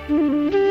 കിഴക്കിൻ്റെ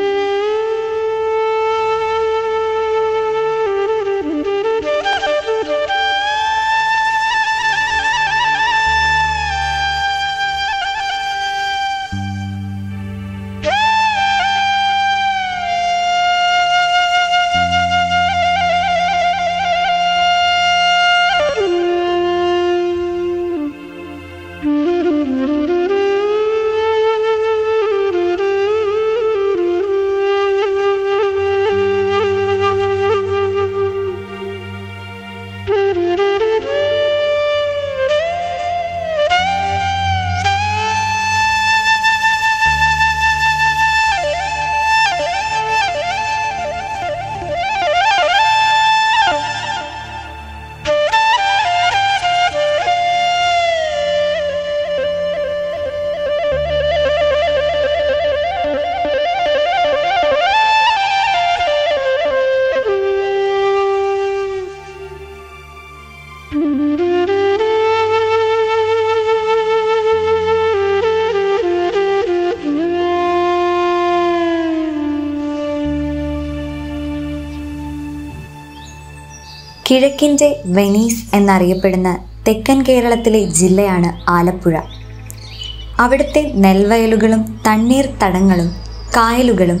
Venice എന്നറിയപ്പെടുന്ന തെക്കൻ കേരളത്തിലെ ജില്ലയാണ് ആലപ്പുഴ. അവിടുത്തെ നെൽവയലുകളും തണ്ണീർത്തടങ്ങളും കായലുകളും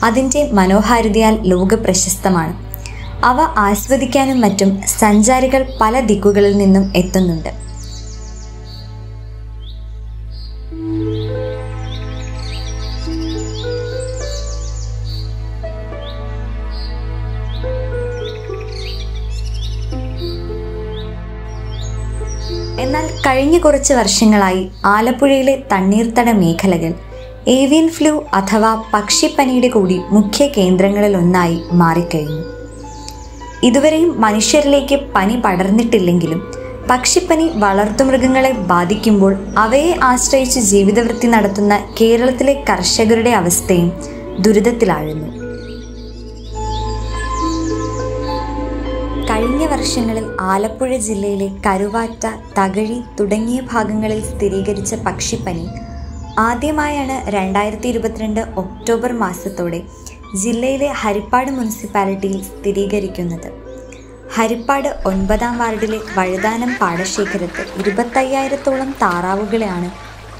അതിൻ്റെ മനോഹാരിതയാൽ ലോകപ്രശസ്തമാണ്. അവ ആസ്വദിക്കാനും മറ്റും സഞ്ചാരികൾ പല ദിക്കുകളിൽ നിന്നും എത്തുന്നുണ്ട്. എന്നാൽ കഴിഞ്ഞ കുറച്ച് വർഷങ്ങളായി ആലപ്പുഴയിലെ തണ്ണീർത്തട മേഖലകൾ ഏവിയൻ ഫ്ലൂ അഥവാ പക്ഷിപ്പനിയുടെ കൂടി മുഖ്യ കേന്ദ്രങ്ങളിലൊന്നായി മാറിക്കഴിഞ്ഞു. ഇതുവരെയും മനുഷ്യരിലേക്ക് പനി പടർന്നിട്ടില്ലെങ്കിലും പക്ഷിപ്പനി വളർത്തുമൃഗങ്ങളെ ബാധിക്കുമ്പോൾ അവയെ ആശ്രയിച്ച് ജീവിതവൃത്തി നടത്തുന്ന കേരളത്തിലെ കർഷകരുടെ അവസ്ഥയും ദുരിതത്തിലാഴുന്നു. കഴിഞ്ഞ വർഷങ്ങളിൽ ആലപ്പുഴ ജില്ലയിലെ കരുവാറ്റ, തകഴി തുടങ്ങിയ ഭാഗങ്ങളിൽ സ്ഥിരീകരിച്ച പക്ഷിപ്പനി ആദ്യമായാണ് 2022 ഒക്ടോബർ മാസത്തോടെ ജില്ലയിലെ ഹരിപ്പാട് മുനിസിപ്പാലിറ്റിയിൽ സ്ഥിരീകരിക്കുന്നത്. ഹരിപ്പാട് 9-ാം വാർഡിലെ വഴുതാനം പാടശേഖരത്ത് 25,000-ഓളം താറാവുകളെയാണ്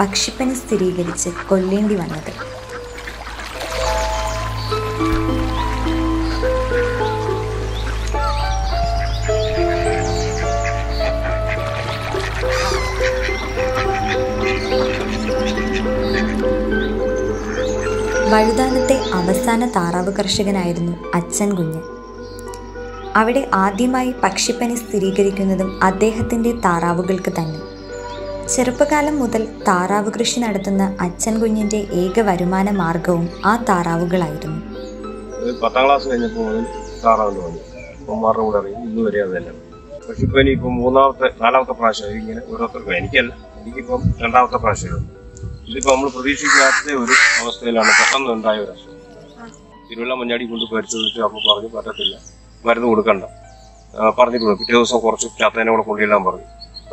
പക്ഷിപ്പനി സ്ഥിരീകരിച്ച് കൊല്ലേണ്ടി വന്നത്. വഴുതാനത്തെ അവസാന താറാവ് കർഷകനായിരുന്നു അച്ഛൻ കുഞ്ഞ്. അവിടെ ആദ്യമായി പക്ഷിപ്പനി സ്ഥിരീകരിക്കുന്നതും അദ്ദേഹത്തിൻ്റെ താറാവുകൾക്ക് തന്നെ. ചെറുപ്പകാലം മുതൽ താറാവ് കൃഷി നടത്തുന്ന അച്ഛൻ കുഞ്ഞിൻ്റെ ഏക വരുമാന മാർഗവും ആ താറാവുകളായിരുന്നു. 10ാം ക്ലാസ് കഴിഞ്ഞപ്പോൾ താറാവിന് വന്നു. അമ്മമാരുടെ കൂടെ അറിയും ഇന്നുവരെ അതല്ല. പക്ഷിപ്പനി ഇപ്പം 4ാമത്തെ പ്രാവശ്യം ഇങ്ങനെ ഓരോരുത്തർക്കും. എനിക്കല്ല, എനിക്കിപ്പം 2ാമത്തെ പ്രാവശ്യമാണ്. ഇതിപ്പോൾ നമ്മൾ പ്രതീക്ഷിക്കാത്ത ഒരു അവസ്ഥയിലാണ് പെട്ടെന്ന് ഉണ്ടായ ഒരു അസുഖം. തിരുവല്ല മഞ്ഞാടി കൊണ്ട് പരിശോധിച്ച് അപ്പോൾ പറഞ്ഞു പറ്റത്തില്ല, മരുന്ന് കൊടുക്കണ്ട പറഞ്ഞിട്ടുണ്ട്. പിറ്റേ ദിവസം കുറച്ച് ചാത്തേനെ കൂടെ കൊണ്ടിടാൻ പറഞ്ഞു.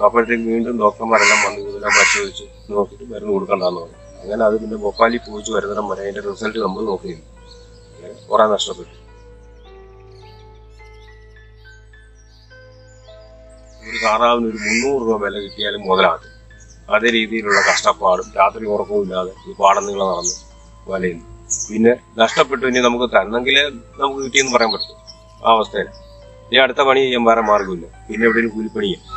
അപ്പോഴത്തേക്ക് വീണ്ടും ഡോക്ടർമാരെല്ലാം വന്ന് ഇതെല്ലാം പരിശോധിച്ച് നോക്കിയിട്ട് മരുന്ന് കൊടുക്കണ്ടെന്ന് പറഞ്ഞു. അങ്ങനെ അത് പിന്നെ ഭോപ്പാലിൽ പോയിച്ച് വരുന്നിടം വരെ അതിൻ്റെ റിസൾട്ട് നമ്മൾ നോക്കിയിരുന്നു. അങ്ങനെ കുറേ നഷ്ടപ്പെട്ടു. ഒരു താറാവിന് ഒരു 300 രൂപ വില കിട്ടിയാലും മുതലാകും. അതേ രീതിയിലുള്ള കഷ്ടപ്പാടും രാത്രി ഉറക്കവും ഇല്ലാതെ ഈ പാടം നീളം നടന്ന് വലയുന്നു. പിന്നെ നഷ്ടപ്പെട്ടു. ഇനി നമുക്ക് തന്നെങ്കിലേ നമുക്ക് കിട്ടിയെന്ന് പറയാൻ പറ്റും. ആ അവസ്ഥയിൽ ഇനി അടുത്ത പണി ചെയ്യാൻ വേറെ മാർഗമില്ല. പിന്നെ എവിടെയും കൂലിപ്പണി ചെയ്യാം.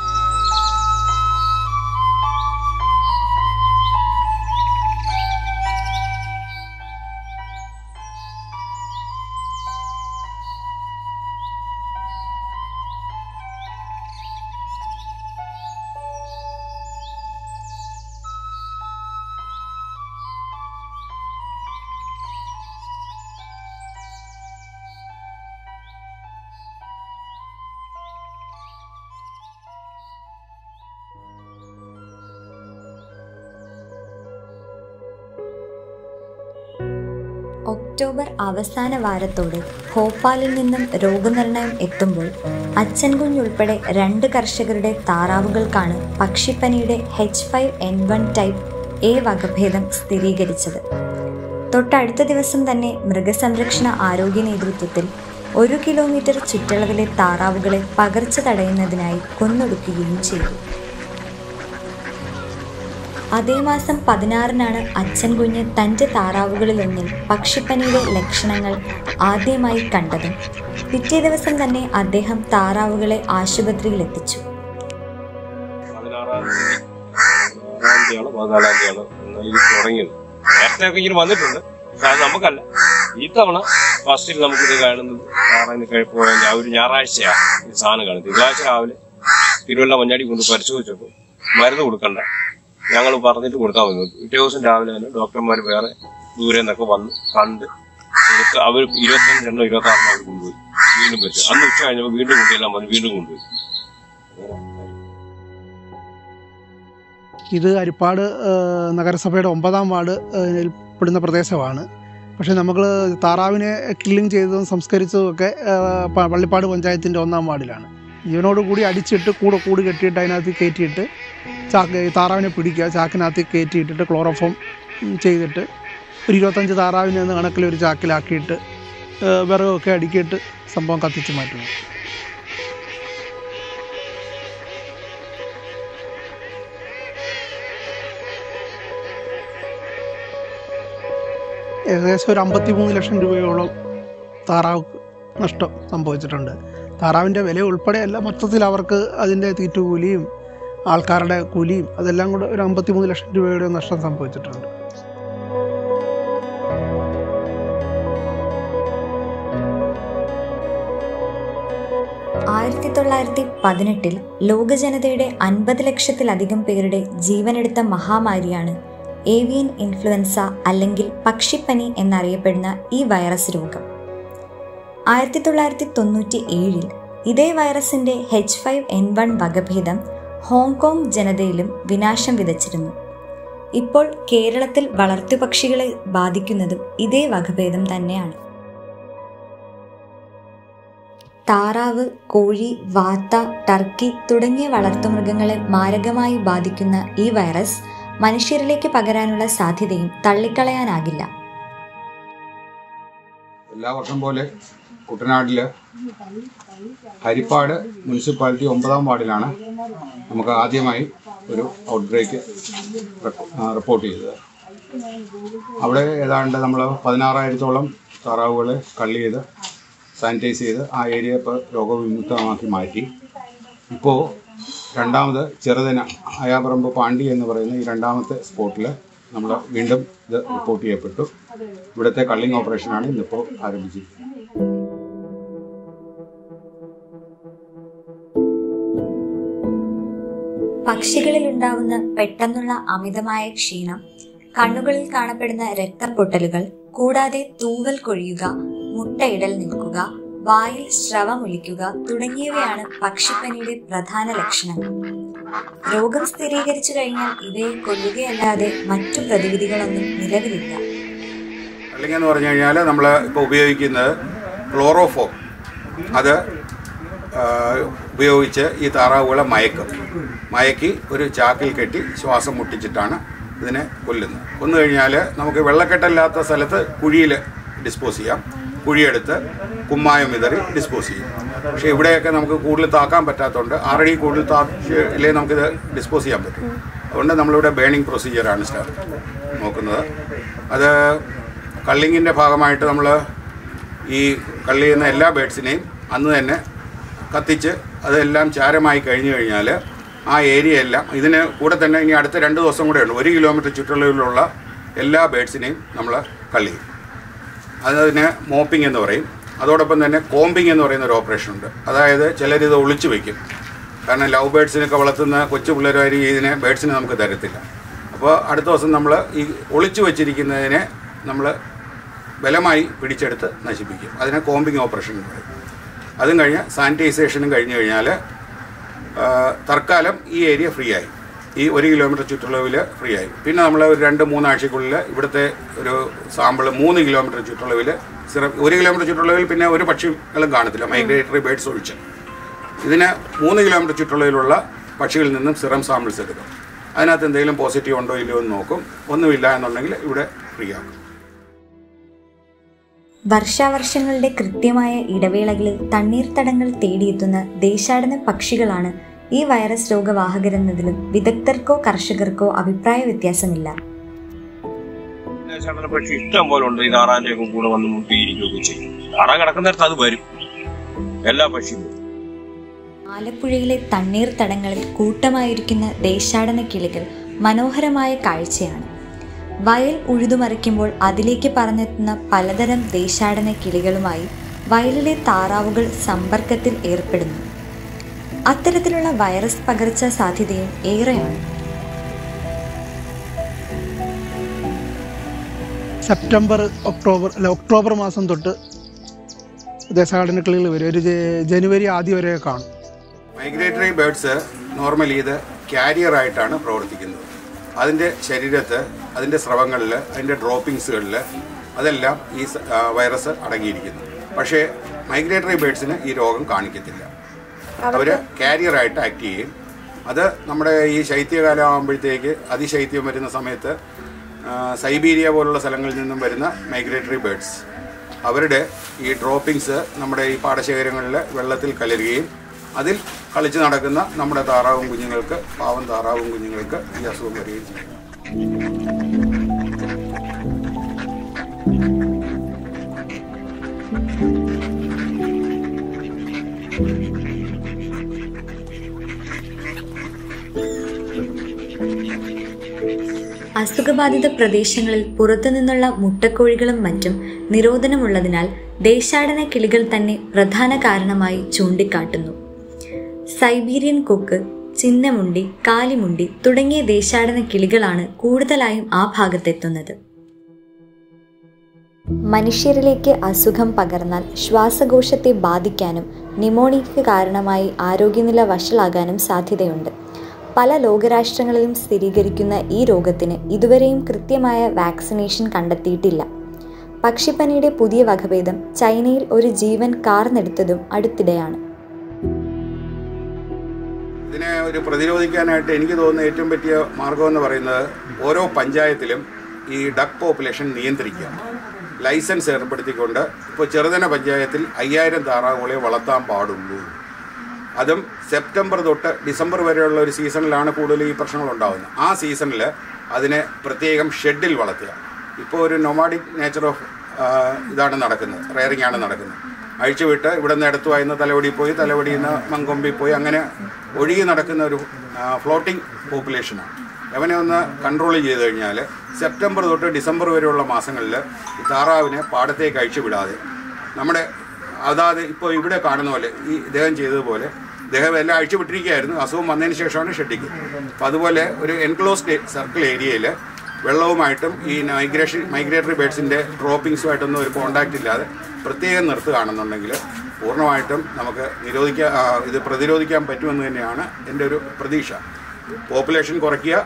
ഒക്ടോബർ അവസാന വാരത്തോടെ ഭോപ്പാലിൽ നിന്നും രോഗനിർണയം എത്തുമ്പോൾ അച്ഛൻ കുഞ്ഞുൾപ്പെടെ 2 കർഷകരുടെ താറാവുകൾക്കാണ് പക്ഷിപ്പനിയുടെ H5N1 ടൈപ്പ് A വകഭേദം സ്ഥിരീകരിച്ചത്. തൊട്ടടുത്ത ദിവസം തന്നെ മൃഗസംരക്ഷണ ആരോഗ്യ നേതൃത്വത്തിൽ 1 കിലോമീറ്റർ ചുറ്റളവിലെ താറാവുകളെ പകർച്ച തടയുന്നതിനായി കൊന്നൊടുക്കുകയും ചെയ്തു. അതേ മാസം 16-നാണ് അച്ഛൻ കുഞ്ഞ് തൻ്റെ താറാവുകളിലൊന്നിൽ പക്ഷിപ്പനിയുടെ ലക്ഷണങ്ങൾ ആദ്യമായി കണ്ടതും പിറ്റേ ദിവസം തന്നെ അദ്ദേഹം താറാവുകളെ ആശുപത്രിയിലെത്തിച്ചു. 14-ാണ് ഇത് തുടങ്ങിയത്. നേരത്തെയൊക്കെ ഇങ്ങനെ വന്നിട്ടുണ്ട്, പക്ഷെ അത് നമുക്കല്ല. ഈ തവണ ഫസ്റ്റിൽ നമുക്കിത് കാണുന്നത് പോയ ഒരു ഞായറാഴ്ചയാണ് ഈ സാധനം കാണുന്നത്. തിങ്കളാഴ്ച രാവിലെ തിരുവല്ല മഞ്ഞാടി കൊണ്ട് പരിശോധിച്ചപ്പോൾ മരുന്ന് കൊടുക്കണ്ട, ഞങ്ങൾ പറഞ്ഞിട്ട് കൊടുത്താൽ മതി. പിറ്റേ ദിവസം രാവിലെ തന്നെ ഡോക്ടർമാർ വേറെ ദൂരെ നിന്നൊക്കെ വന്ന് കണ്ട് കൊടുത്ത് അവർ 25-എണ്ണോ 26-എണ്ണോ അവർ കൊണ്ടുപോയി. വീണ്ടും പറ്റും. അന്ന് ഉച്ച കഴിഞ്ഞപ്പോൾ വീണ്ടും കുട്ടിയെല്ലാം വന്ന് വീണ്ടും കൊണ്ടുപോയി. ഇത് അരിപ്പാട് നഗരസഭയുടെ 9-ാം വാർഡ് പെടുന്ന പ്രദേശമാണ്. പക്ഷേ നമ്മൾ താറാവിനെ കില്ലിങ് ചെയ്തതും സംസ്കരിച്ചതും ഒക്കെ പള്ളിപ്പാട് പഞ്ചായത്തിൻ്റെ 1-ാം വാർഡിലാണ്. ജീവനോടുകൂടി അടിച്ചിട്ട് കൂട് കെട്ടിയിട്ട് അതിനകത്ത് കയറ്റിയിട്ട് താറാവിനെ പിടിക്കുക, ചാക്കിനകത്ത് കയറ്റിയിട്ടിട്ട് ക്ലോറോഫോം ചെയ്തിട്ട് ഒരു 25 താറാവിനെ എന്ന കണക്കിലൊരു ചാക്കിലാക്കിയിട്ട് വിറകൊക്കെ അടുക്കിയിട്ട് സംഭവം കത്തിച്ച് മാറ്റുന്നു. ഏകദേശം ഒരു 53 ലക്ഷം രൂപയോളം താറാവ് നഷ്ടം സംഭവിച്ചിട്ടുണ്ട്. താറാവിൻ്റെ വില ഉൾപ്പെടെയല്ല, മൊത്തത്തിൽ അവർക്ക് അതിൻ്റെ തീറ്റുകൂലിയും ആൾക്കാരുടെ കൂലിയും അതെല്ലാം കൂടെ ഒരു 53 ലക്ഷം രൂപയുടെ നഷ്ടം സംഭവിച്ചിട്ടുണ്ട്. ആയിരത്തി 1918 ലോക ജനതയുടെ 50 ലക്ഷത്തിലധികം പേരുടെ ജീവനെടുത്ത മഹാമാരിയാണ് ഏവിയൻ ഇൻഫ്ലുവൻസ അല്ലെങ്കിൽ പക്ഷിപ്പനി എന്നറിയപ്പെടുന്ന ഈ വൈറസ് രോഗം. 1997 ഇതേ വൈറസിന്റെ H5N1 വകഭേദം ഹോങ്കോങ് ജനതയിലും വിനാശം വിതച്ചിരുന്നു. ഇപ്പോൾ കേരളത്തിൽ വളർത്തുപക്ഷികളെ ബാധിക്കുന്നതും ഇതേ വകഭേദം തന്നെയാണ്. താറാവ്, കോഴി, വാത്ത, ടർക്കി തുടങ്ങിയ വളർത്തുമൃഗങ്ങളെ മാരകമായി ബാധിക്കുന്ന ഈ വൈറസ് മനുഷ്യരിലേക്ക് പകരാനുള്ള സാധ്യതയും തള്ളിക്കളയാനാകില്ല. എല്ലാ വർഷം പോലെ കുട്ടനാട്ടിൽ ഹരിപ്പാട് മുനിസിപ്പാലിറ്റി 9-ാം വാർഡിലാണ് നമുക്ക് ആദ്യമായി ഒരു ഔട്ട്ബ്രേക്ക് റിപ്പോർട്ട് ചെയ്തത്. അവിടെ ഏതാണ്ട് നമ്മൾ 16,000-ഓളം താറാവുകളെ കള്ളി ചെയ്ത് സാനിറ്റൈസ് ചെയ്ത് ആ ഏരിയ ഇപ്പോൾ രോഗവിമുക്തമാക്കി മാറ്റി. ഇപ്പോൾ രണ്ടാമത് ചെറുതന അയാപറമ്പ് പാണ്ടി എന്ന് പറയുന്ന ഈ 2ാമത്തെ സ്പോട്ടിൽ നമ്മൾ വീണ്ടും ഇത് റിപ്പോർട്ട് ചെയ്യപ്പെട്ടു. ഇവിടുത്തെ കള്ളിങ് ഓപ്പറേഷനാണ് ഇന്നിപ്പോൾ ആരംഭിച്ചിരിക്കുന്നത്. പക്ഷികളിൽ ഉണ്ടാവുന്ന പെട്ടെന്നുള്ള അമിതമായ ക്ഷീണം, കണ്ണുകളിൽ കാണപ്പെടുന്ന രക്തപ്പൊട്ടലുകൾ, കൂടാതെ തൂവൽ കൊഴിയുക, മുട്ടയിടൽ നിൽക്കുക, വായിൽ സ്രവമൊലിക്കുക തുടങ്ങിയവയാണ് പക്ഷിപ്പനിയുടെ പ്രധാന ലക്ഷണങ്ങൾ. രോഗം സ്ഥിരീകരിച്ചു കഴിഞ്ഞാൽ ഇവയെ കൊല്ലുകയല്ലാതെ മറ്റു പ്രതിവിധികളൊന്നും നിലവിലില്ല. കള്ളിങ് എന്ന് പറഞ്ഞു കഴിഞ്ഞാൽ നമ്മൾ ഇപ്പോൾ ഉപയോഗിക്കുന്നത് ക്ലോറോഫോം, അത് ഉപയോഗിച്ച് ഈ താറാവുകളെ മയക്കി ഒരു ചാക്കിൽ കെട്ടി ശ്വാസം മുട്ടിച്ചിട്ടാണ് ഇതിനെ കൊല്ലുന്നത്. കൊന്നു കഴിഞ്ഞാൽ നമുക്ക് വെള്ളക്കെട്ടല്ലാത്ത സ്ഥലത്ത് കുഴിയിൽ ഡിസ്പോസ് ചെയ്യാം, കുഴിയെടുത്ത് കുമ്മായം വിതറി ഡിസ്പോസ് ചെയ്യും. പക്ഷേ ഇവിടെയൊക്കെ നമുക്ക് കൂടുതൽ താക്കാൻ പറ്റാത്തതുകൊണ്ട് 6 അടി കൂടുതൽ താക്കില്ലേ നമുക്കിത് ഡിസ്പോസ് ചെയ്യാൻ പറ്റും. അതുകൊണ്ട് നമ്മളിവിടെ ബേണിംഗ് പ്രൊസീജിയറാണ് നോക്കുന്നത്. അത് കള്ളിങ്ങിൻ്റെ ഭാഗമായിട്ട് നമ്മൾ ഈ കള്ളി ചെയ്യുന്ന എല്ലാ ബേഡ്സിനെയും അന്ന് തന്നെ കത്തിച്ച് അതെല്ലാം ചാരമായി കഴിഞ്ഞു കഴിഞ്ഞാൽ ആ ഏരിയ എല്ലാം ഇതിന് കൂടെ തന്നെ ഇനി അടുത്ത 2 ദിവസം കൂടെ ഉണ്ട്. 1 കിലോമീറ്റർ ചുറ്റളവിലുള്ള എല്ലാ ബേഡ്സിനെയും നമ്മൾ കള്ളി ചെയ്യും. അതിന് മോപ്പിംഗ് എന്ന് പറയും. അതോടൊപ്പം തന്നെ കോമ്പിങ് എന്ന് പറയുന്ന ഒരു ഓപ്പറേഷൻ ഉണ്ട്. അതായത് ചിലരിത് ഒളിച്ചു വയ്ക്കും. കാരണം ലവ് ബേഡ്സിനൊക്കെ വളർത്തുന്ന കൊച്ചു പിള്ളേരായി ഇതിനെ ബേഡ്സിനെ നമുക്ക് തരത്തില്ല. അപ്പോൾ അടുത്ത ദിവസം നമ്മൾ ഈ ഒളിച്ചു വച്ചിരിക്കുന്നതിനെ നമ്മൾ ബലമായി പിടിച്ചെടുത്ത് നശിപ്പിക്കും. അതിനെ കോമ്പിങ് ഓപ്പറേഷൻ എന്ന് പറയും. അതും കഴിഞ്ഞ് സാനിറ്റൈസേഷനും കഴിഞ്ഞ് കഴിഞ്ഞാൽ തൽക്കാലം ഈ ഏരിയ ഫ്രീ ആയി, ഈ 1 കിലോമീറ്റർ ചുറ്റളവിൽ ഫ്രീ ആയി. പിന്നെ നമ്മൾ ഒരു 2-3 ആഴ്ചക്കുള്ളിൽ ഇവിടുത്തെ ഒരു സാമ്പിൾ 3 കിലോമീറ്റർ ചുറ്റളവിൽ 1 കിലോമീറ്റർ ചുറ്റളവിൽ പിന്നെ ഒരു പക്ഷികളും കാണത്തില്ല, മൈഗ്രേറ്ററി ബേഡ്സ് ഒഴിച്ച്. ഇതിന് 3 കിലോമീറ്റർ ചുറ്റളവിലുള്ള പക്ഷികളിൽ നിന്നും സിറം സാമ്പിൾസ് എടുക്കും. അതിനകത്ത് എന്തെങ്കിലും പോസിറ്റീവ് ഉണ്ടോ ഇല്ലയോ എന്ന് നോക്കും. ഒന്നുമില്ല എന്നുണ്ടെങ്കിൽ ഇവിടെ ഫ്രീ ആക്കും. വർഷാവർഷങ്ങളുടെ കൃത്യമായ ഇടവേളകളിൽ തണ്ണീർത്തടങ്ങൾ തേടിയെത്തുന്ന ദേശാടന പക്ഷികളാണ് ഈ വൈറസ് രോഗവാഹകരെന്നതിലും വിദഗ്ധർക്കോ കർഷകർക്കോ അഭിപ്രായ വ്യത്യാസമില്ല. ദേശാടന പക്ഷി ഇഷ്ടം പോലെ ഉണ്ട്. ഈ താറാവിന്റെ ഒക്കെ കൂടെ വന്ന് മുട്ടിയിരിക്കുകയൊക്കെ ചെയ്യും. താറാവ് കിടക്കുന്നിടത്ത് അത് വരും, എല്ലാ പക്ഷിയും. ആലപ്പുഴയിലെ തണ്ണീർത്തടങ്ങളിൽ കൂട്ടമായിരിക്കുന്ന ദേശാടന കിളികൾ മനോഹരമായ കാഴ്ചയാണ്. വയൽ ഉഴുതുമറിക്കുമ്പോൾ അതിലേക്ക് പറന്നെത്തുന്ന പലതരം ദേശാടന കിളികളുമായി വയലിലെ താറാവുകൾ സമ്പർക്കത്തിൽ ഏർപ്പെടുന്നു. അത്തരത്തിലുള്ള വൈറസ് പകർച്ചാ സാധ്യതയും ഏറെയാണ്. സെപ്റ്റംബർ ഒക്ടോബർ മാസം തൊട്ട് ദേശാടന കിളികൾ വരും. ഒരു ജനുവരി ആദ്യം വരെ കാണും. മൈഗ്രേറ്ററി ബേർഡ്സ് നോർമലി ഇത് ക്യാരിയറായിട്ടാണ് പ്രവർത്തിക്കുന്നത്. അതിൻ്റെ ശരീരത്ത്, അതിൻ്റെ സ്രവങ്ങളിൽ, അതിൻ്റെ ഡ്രോപ്പിങ്സുകളിൽ അതെല്ലാം ഈ വൈറസ് അടങ്ങിയിരിക്കുന്നു. പക്ഷേ മൈഗ്രേറ്ററി ബേർഡ്സിന് ഈ രോഗം കാണിക്കത്തില്ല. അവർ ക്യാരിയറായിട്ട് ആക്ട് ചെയ്യും. അത് നമ്മുടെ ഈ ശൈത്യകാലം ആകുമ്പോഴത്തേക്ക്, അതിശൈത്യം വരുന്ന സമയത്ത് സൈബീരിയ പോലുള്ള സ്ഥലങ്ങളിൽ നിന്നും വരുന്ന മൈഗ്രേറ്ററി ബേർഡ്സ് അവരുടെ ഈ ഡ്രോപ്പിങ്സ് നമ്മുടെ ഈ പാടശേഖരങ്ങളിൽ വെള്ളത്തിൽ കലരുകയും അതിൽ കളിച്ച് നടക്കുന്ന നമ്മുടെ താറാവും കുഞ്ഞുങ്ങൾക്ക്, പാവം താറാവും കുഞ്ഞുങ്ങൾക്ക് ഈ അസുഖം വരികയും ചെയ്യും. അസുഖബാധിത പ്രദേശങ്ങളിൽ പുറത്തുനിന്നുള്ള മുട്ടക്കോഴികളും മറ്റും നിരോധനമുള്ളതിനാൽ ദേശാടന കിളികൾ തന്നെ പ്രധാന കാരണമായി ചൂണ്ടിക്കാട്ടുന്നു. സൈബീരിയൻ കൊക്ക്, ചിന്നമുണ്ടി, കാലിമുണ്ടി തുടങ്ങിയ ദേശാടന കിളികളാണ് കൂടുതലായും ആ ഭാഗത്തെത്തുന്നത്. മനുഷ്യരിലേക്ക് അസുഖം പകർന്നാൽ ശ്വാസകോശത്തെ ബാധിക്കാനും ന്യൂമോണിയയ്ക്ക് കാരണമായി ആരോഗ്യനില വഷളാകാനും സാധ്യതയുണ്ട്. പല ലോകരാഷ്ട്രങ്ങളിലും സ്ഥിരീകരിക്കുന്ന ഈ രോഗത്തിന് ഇതുവരെയും കൃത്യമായ വാക്സിനേഷൻ കണ്ടെത്തിയിട്ടില്ല. പക്ഷിപ്പനിയുടെ പുതിയ വകഭേദം ചൈനയിൽ ഒരു ജീവൻ കാർന്നെടുത്തതും അടുത്തിടെയാണ്. ഇതിനെ ഒരു പ്രതിരോധിക്കാനായിട്ട് എനിക്ക് തോന്നുന്ന ഏറ്റവും പറ്റിയ മാർഗമെന്ന് പറയുന്നത് ഓരോ പഞ്ചായത്തിലും ഈ ഡക്ക് പോപ്പുലേഷൻ നിയന്ത്രിക്കുക. ലൈസൻസ് ഏർപ്പെടുത്തിക്കൊണ്ട് ഇപ്പോൾ ചെറുതന പഞ്ചായത്തിൽ 5000 താറാവുകളെ വളർത്താൻ പാടുള്ളൂ. അതും സെപ്റ്റംബർ തൊട്ട് ഡിസംബർ വരെയുള്ള ഒരു സീസണിലാണ് കൂടുതൽ ഈ പ്രശ്നങ്ങളുണ്ടാകുന്നത്. ആ സീസണിൽ അതിനെ പ്രത്യേകം ഷെഡിൽ വളർത്തുക. ഇപ്പോൾ ഒരു നൊമാഡിക് നേച്ചർ ഓഫ് ഇതാണ് നടക്കുന്നത്, റെയറിംഗ് ആണ് നടക്കുന്നത്. അഴിച്ചുവിട്ട് ഇവിടെ നിന്ന് എടുത്തു വായുന്ന തലവടി പോയി, തലവടിയിൽ നിന്ന് മങ്കൊമ്പി പോയി, അങ്ങനെ ഒഴുകി നടക്കുന്ന ഒരു ഫ്ലോട്ടിംഗ് പോപ്പുലേഷനാണ്. അവനെ ഒന്ന് കൺട്രോൾ ചെയ്ത് കഴിഞ്ഞാൽ സെപ്റ്റംബർ തൊട്ട് ഡിസംബർ വരെയുള്ള മാസങ്ങളിൽ ഈ താറാവിനെ പാടത്തേക്ക് അഴിച്ചു വിടാതെ നമ്മുടെ അതാത് ഇപ്പോൾ ഇവിടെ കാണുന്ന പോലെ ഈ ഇദ്ദേഹം ചെയ്തതുപോലെ ഇദ്ദേഹം എല്ലാം അഴിച്ചു വിട്ടിരിക്കുകയായിരുന്നു. അസുഖം വന്നതിന് ശേഷമാണ് ഷെഡിങ്. അപ്പോൾ അതുപോലെ ഒരു എൻക്ലോസ്ഡ് സർക്കിൾ ഏരിയയിൽ വെള്ളവുമായിട്ടും ഈ മൈഗ്രേറ്ററി ബേഡ്സിൻ്റെ ഡ്രോപ്പിങ്സുമായിട്ടൊന്നും ഒരു കോണ്ടാക്റ്റ് ഇല്ലാതെ പ്രത്യേകം നിർത്തുകയാണെന്നുണ്ടെങ്കിൽ പൂർണ്ണമായിട്ടും നമുക്ക് ഇത് പ്രതിരോധിക്കാൻ പറ്റുമെന്ന് തന്നെയാണ് എൻ്റെ ഒരു പ്രതീക്ഷ. പോപ്പുലേഷൻ കുറയ്ക്കുക,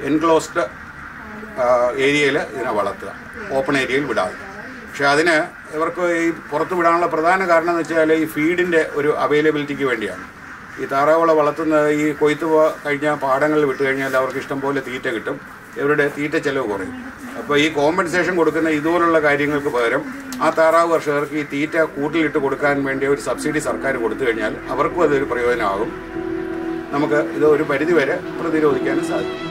എൻക്ലോസ്ഡ് ഏരിയയിൽ ഇതിനെ വളർത്തുക, ഓപ്പൺ ഏരിയയിൽ വിടാതെ. പക്ഷേ അതിന് ഇവർക്ക് ഈ പുറത്ത് വിടാനുള്ള പ്രധാന കാരണം എന്ന് വെച്ചാൽ ഈ ഫീഡിൻ്റെ ഒരു അവൈലബിലിറ്റിക്ക് വേണ്ടിയാണ്. ഈ താറാവുകളെ വളർത്തുന്നത് ഈ കൊയ്ത്ത് കഴിഞ്ഞ പാടങ്ങളിൽ വിട്ട് കഴിഞ്ഞാൽ അവർക്ക് ഇഷ്ടം പോലെ തീറ്റ കിട്ടും, ഇവരുടെ തീറ്റ ചെലവ് കുറയും. അപ്പോൾ ഈ കോമ്പൻസേഷൻ കൊടുക്കുന്ന ഇതുപോലുള്ള കാര്യങ്ങൾക്ക് പകരം ആ താറാവ് കർഷകർക്ക് ഈ തീറ്റ കൂട്ടിലിട്ട് കൊടുക്കാൻ വേണ്ടി ഒരു സബ്സിഡി സർക്കാർ കൊടുത്തു കഴിഞ്ഞാൽ അവർക്കും അതൊരു പ്രയോജനമാകും. നമുക്ക് ഇത് ഒരു പരിധിവരെ പ്രതിരോധിക്കാനും സാധിക്കും.